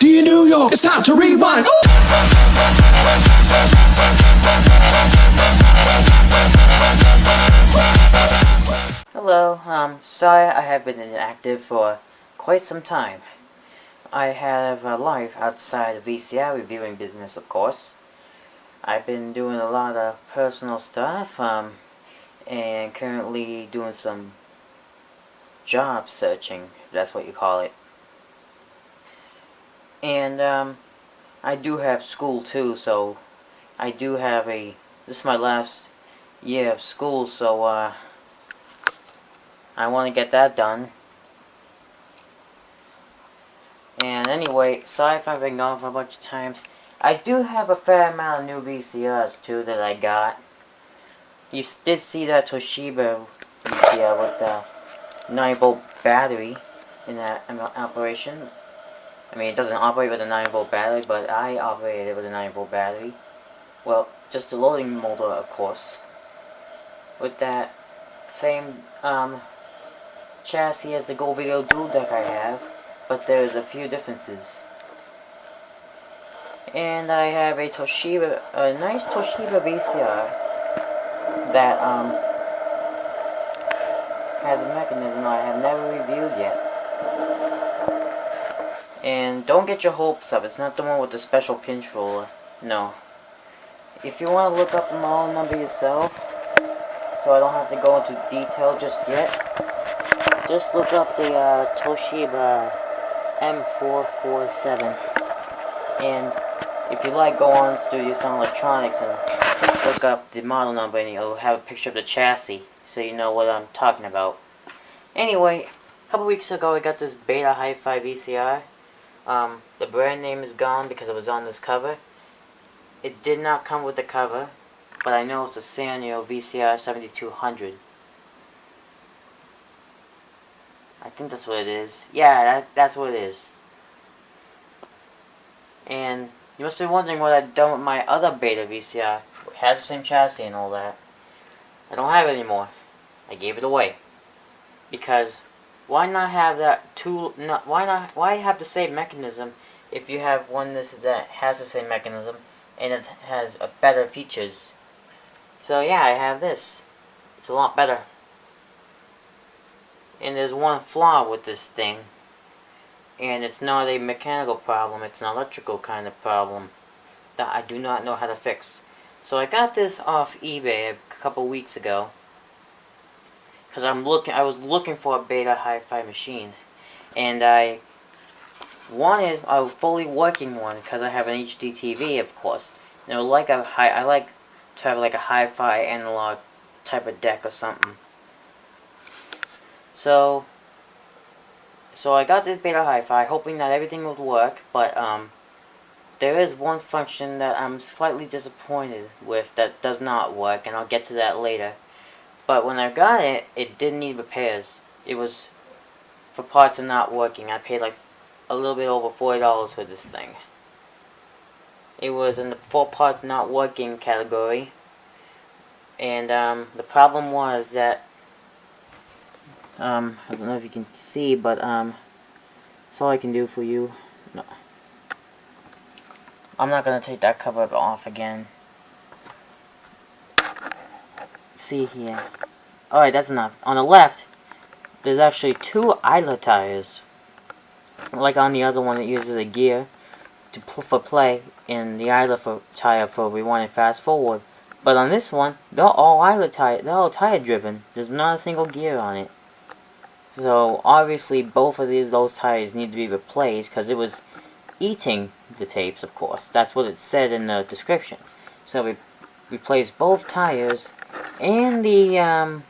Dear New York, it's time to rewind. Hello, sorry I have been inactive for quite some time. I have a life outside of VCR reviewing business, of course. I've been doing a lot of personal stuff, and currently doing some job searching, if that's what you call it. And, I do have school too, so I do have this is my last year of school, so, I want to get that done. And anyway, sorry if I've been gone for a bunch of times. I do have a fair amount of new VCRs too that I got. You did see that Toshiba VCR with the 9-volt battery in that operation. I mean, it doesn't operate with a 9-volt battery, but I operated it with a 9-volt battery. Well, just the loading motor, of course. With that same chassis as the Go Video Dual Deck I have, but there's a few differences. And I have a nice Toshiba VCR that has a mechanism I have never reviewed yet. And don't get your hopes up, it's not the one with the special pinch roller. No. If you want to look up the model number yourself, so I don't have to go into detail just yet, just look up the Toshiba M447. And if you like, go on Studio Sound Electronics and look up the model number, and it'll have a picture of the chassis, so you know what I'm talking about. Anyway, a couple weeks ago I got this Beta Hi-Fi VCR. The brand name is gone because it was on this cover. It did not come with the cover, but I know it's a Sanyo VCR-7200. I think that's what it is. Yeah, that's what it is. And you must be wondering what I've done with my other Beta VCR. It has the same chassis and all that. I don't have it anymore. I gave it away. Because why not have that why have the same mechanism if you have one that has the same mechanism and it has better features? So yeah, I have this. It's a lot better. And there's one flaw with this thing, and it's not a mechanical problem, it's an electrical kind of problem that I do not know how to fix. So I got this off eBay a couple weeks ago, because I was looking for a Beta Hi-Fi machine, and I wanted a fully working one because I have an HD TV, of course. You know, I like to have like a hi-fi analog type of deck or something. So I got this Beta Hi-Fi, hoping that everything would work, but there is one function that I'm slightly disappointed with that does not work, and I'll get to that later. But when I got it, it did need repairs. It was for parts of not working. I paid like a little bit over $40 for this thing. It was in the 4 parts not working category, and the problem was that I don't know if you can see, but that's all I can do for you. No, I'm not gonna take that cover off again. See here. Alright, that's enough. On the left, there's actually 2 idler tires. Like on the other one, it uses a gear for play, and the idler tire for rewind and fast forward. But on this one, they're all idler tire. They're all tire driven. There's not a single gear on it. So obviously, both of those tires need to be replaced because it was eating the tapes. Of course, that's what it said in the description. So we replaced both tires and the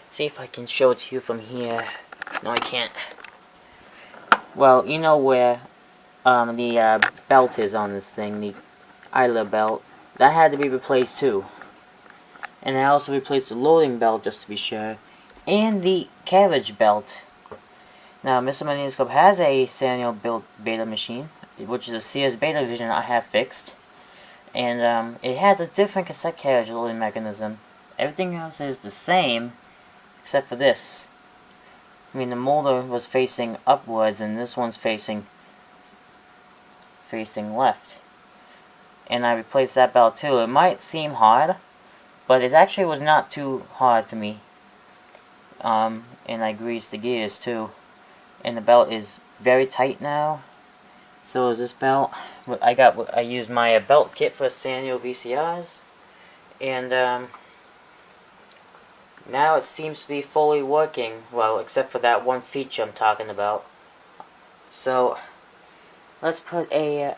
see if I can show it to you from here. No, I can't. Well, you know where the belt is on this thing, the idler belt. That had to be replaced too. And I also replaced the loading belt just to be sure, and the carriage belt. Now, Mr. Maniscope has a Sanyo built Beta machine, which is a Sears Beta Vision I have fixed. And it has a different cassette carriage loading mechanism. Everything else is the same, except for this. I mean, the molder was facing upwards, and this one's facing left. And I replaced that belt too. It might seem hard, but it actually was not too hard for me. And I greased the gears too. And the belt is very tight now. So is this belt. I used my belt kit for Sanyo VCRs, and now it seems to be fully working. Well, except for that one feature I'm talking about. So let's put a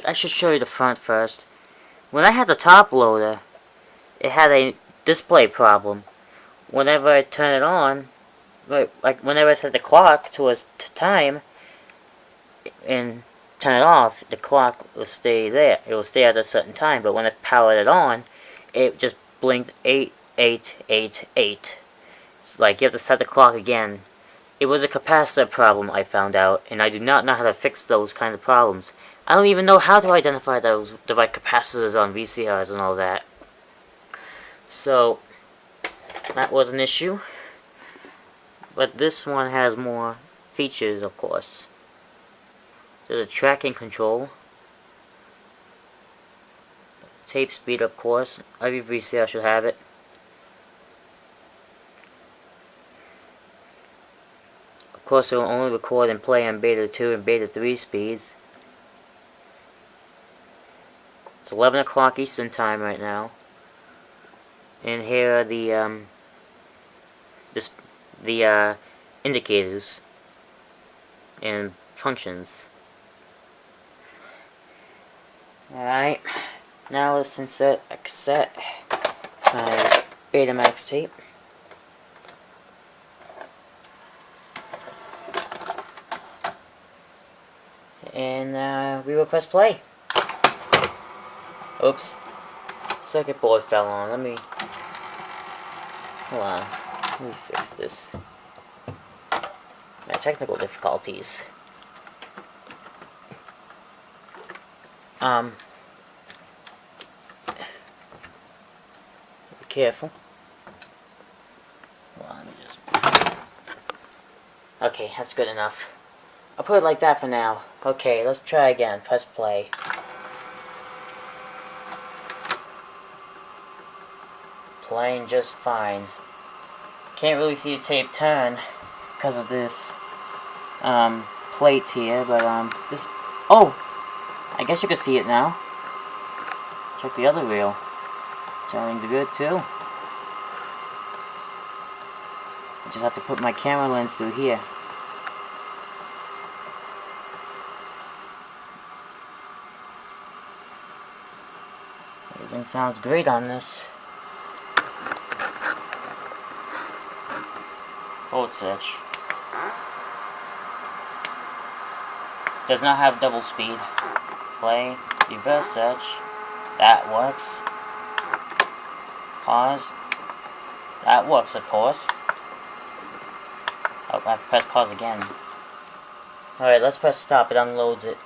I should show you the front first. When I had the top loader, it had a display problem. Whenever I turn it on, like whenever I set the clock to a time and turn it off, the clock will stay there. It will stay at a certain time. But when I powered it on, it just blinked 8888. It's like you have to set the clock again. It was a capacitor problem, I found out, and I do not know how to fix those kind of problems. I don't even know how to identify the right capacitors on VCRs and all that. So that was an issue. But this one has more features, of course. There's a tracking control. Tape speed, of course. Every VCR should have it. Of course, it will only record and play on Beta 2 and Beta 3 speeds. It's 11 o'clock Eastern Time right now. And here are the indicators and functions. Alright, now let's insert a cassette, my Betamax tape. And we will press play. Oops, circuit board fell on. Hold on, let me fix this. My technical difficulties. Be careful. Hold on, let me just... Okay, that's good enough. I'll put it like that for now. Okay, let's try again. Press play. Playing just fine. Can't really see the tape turn because of this plate here, but this... Oh! I guess you can see it now. Let's check the other reel. Turning good too. I just have to put my camera lens through here. Everything sounds great on this. Forward search. Does not have double speed. Play. Reverse search. That works. Pause. That works, of course. Oh, I have to press pause again. Alright, let's press stop. It unloads it.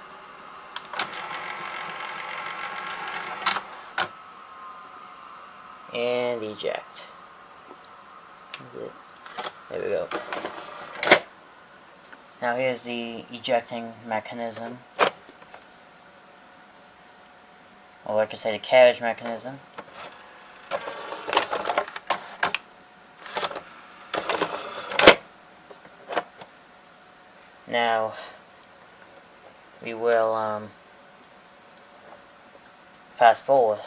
And eject. There we go. Now here's the ejecting mechanism. Or I could say the carriage mechanism. Now we will fast forward.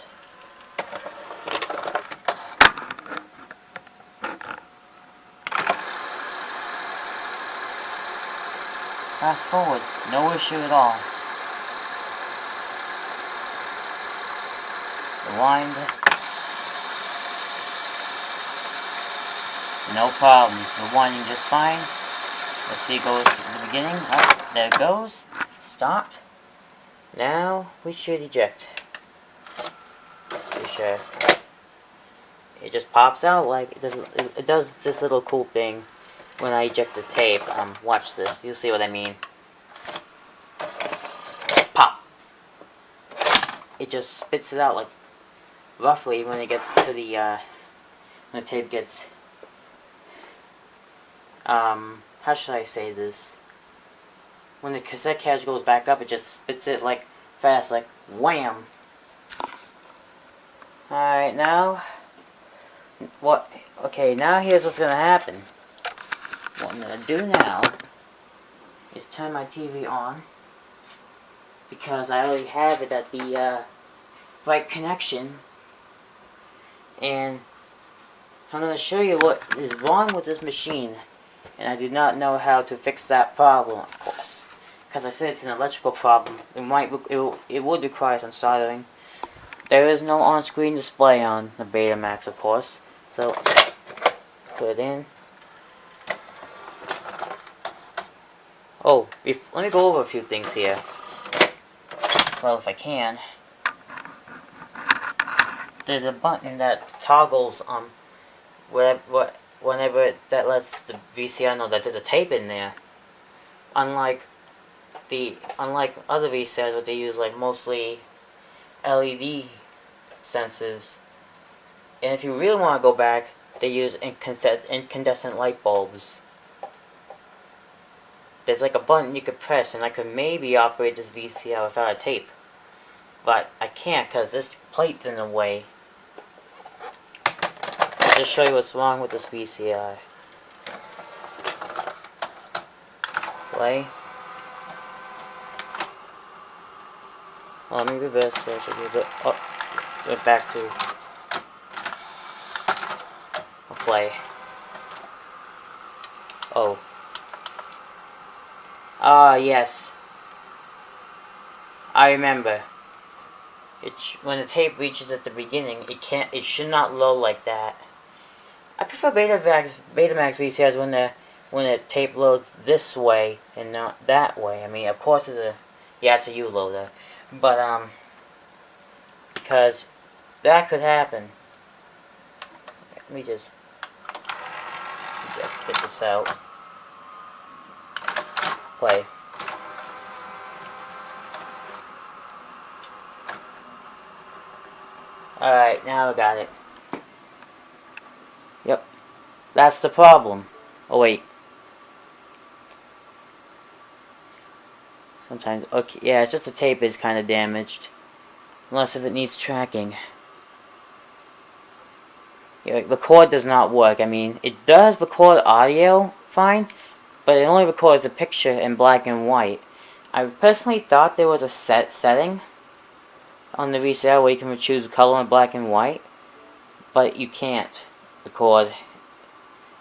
Fast forward, no issue at all. Rewind. No problem. Rewinding just fine. Let's see, it goes to the beginning. Oh, there it goes. Stop. Now we should eject. Be sure. It just pops out like it does this little cool thing. When I eject the tape, watch this. You'll see what I mean. Pop. It just spits it out like roughly when it gets to the when the tape gets how should I say this? When the cassette cartridge goes back up, it just spits it like fast, like wham. Alright, now, what, okay, now here's what's gonna happen. What I'm gonna do now is turn my TV on, because I already have it at the, right connection, and I'm gonna show you what is wrong with this machine, and I do not know how to fix that problem, of course, because I said it's an electrical problem. It would require some soldering. There is no on-screen display on the Betamax, of course, so put it in. Oh, let me go over a few things here. Well, if I can. There's a button that toggles whenever that lets the VCR know that there's a tape in there. Unlike other VCRs, what they use like mostly LED sensors. And if you really want to go back, they use incandescent light bulbs. There's like a button you could press, and I could maybe operate this VCR without a tape. But I can't, because this plate's in the way. I'll just show you what's wrong with this VCR. Play. Oh, let me reverse it. Oh, went back to play. Oh. Ah, yes. I remember. When the tape reaches at the beginning, it should not load like that. I prefer Betamax VCRs when the tape loads this way and not that way. I mean, of course it's a U-loader. But, because that could happen. Let me just get this out. Play. Alright, now I got it. Yep. That's the problem. Oh, wait. Sometimes, okay, yeah, it's just the tape is kind of damaged. Unless if it needs tracking. Yeah, the cord does not work. I mean, it does record audio fine, but it only records the picture in black and white. I personally thought there was a setting on the VCR where you can choose color in black and white, but you can't record.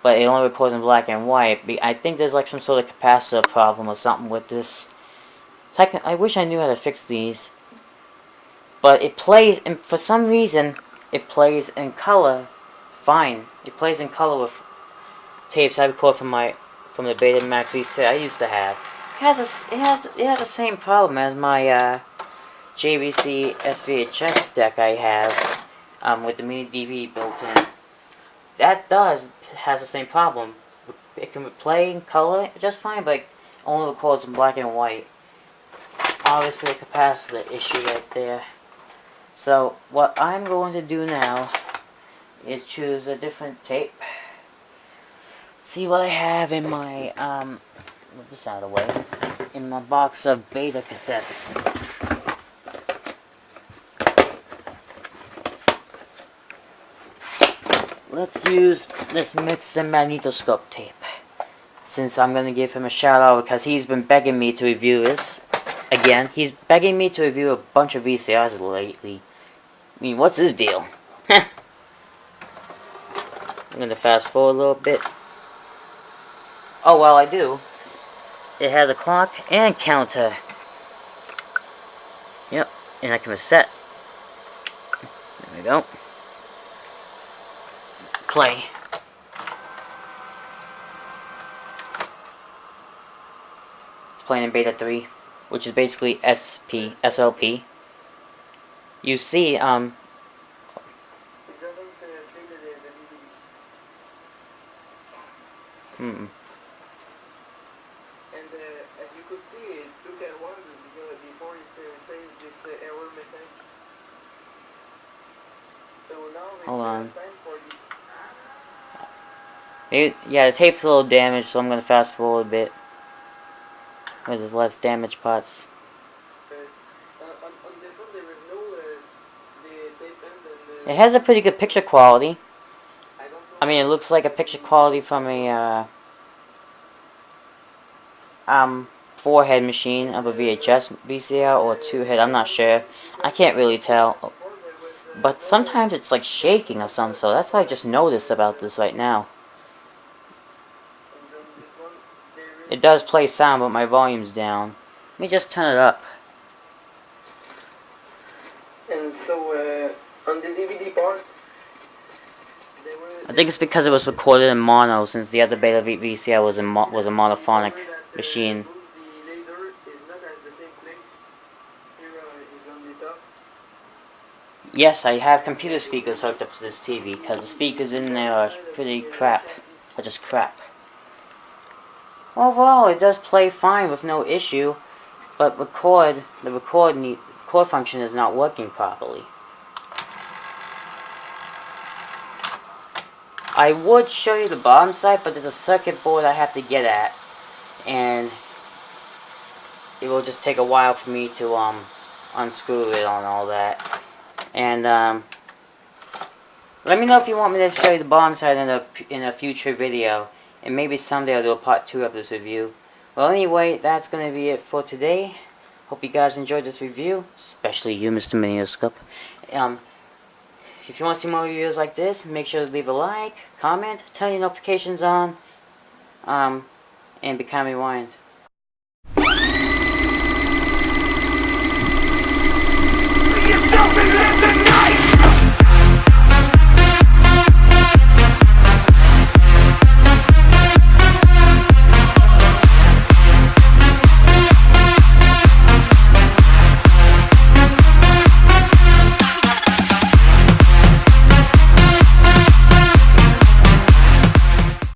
But it only records in black and white. I think there's like some sort of capacitor problem or something with this. I wish I knew how to fix these. But it plays, and for some reason, it plays in color fine. It plays in color with tapes I record from the Betamax VCR I used to have. It has the same problem as my JVC SVHS deck I have with the mini DV built in. That has the same problem. It can play in color just fine, but it only records in black and white. Obviously a capacitor issue right there. So what I'm going to do now is choose a different tape. See what I have in my move this out of the way. In my box of beta cassettes. Let's use this Mr. Magnetoscope tape, since I'm going to give him a shout out because he's been begging me to review this. Again, he's begging me to review a bunch of VCRs lately. I mean, what's his deal? I'm going to fast forward a little bit. Oh, well, I do. It has a clock and counter. Yep, and I can reset. There we go. Play. It's playing in beta 3, which is basically SLP. You see, And as you could see, it took a while before it says this error message. So now it's hold on. time for you. Yeah, the tape's a little damaged, so I'm gonna fast forward a bit. There's less damaged parts. On this one, there was no the tape end and It has a pretty good picture quality. I don't know. I mean, it looks like a picture quality from a 4-head machine of a VHS VCR or 2-head. I'm not sure. I can't really tell. But sometimes it's like shaking or something, so that's why I just noticed about this right now. It does play sound, but my volume's down. Let me just turn it up. And so on the DVD part, there were. I think it's because it was recorded in mono, since the other Beta VCR was a monophonic machine. The laser is not at the same place. Here is on the top. Yes, I have computer speakers hooked up to this TV, because the speakers in there are pretty crap. Are just crap. Overall, it does play fine with no issue, but the record function is not working properly. I would show you the bottom side, but there's a circuit board I have to get at, and it will just take a while for me to unscrew it and all that. And let me know if you want me to show you the bottom side in a future video, and maybe someday I'll do a part 2 of this review. Well, anyway, that's going to be it for today. Hope you guys enjoyed this review, especially you, Mr. Minioscope. If you want to see more reviews like this, make sure to leave a like, comment, turn your notifications on, and be kind, rewind.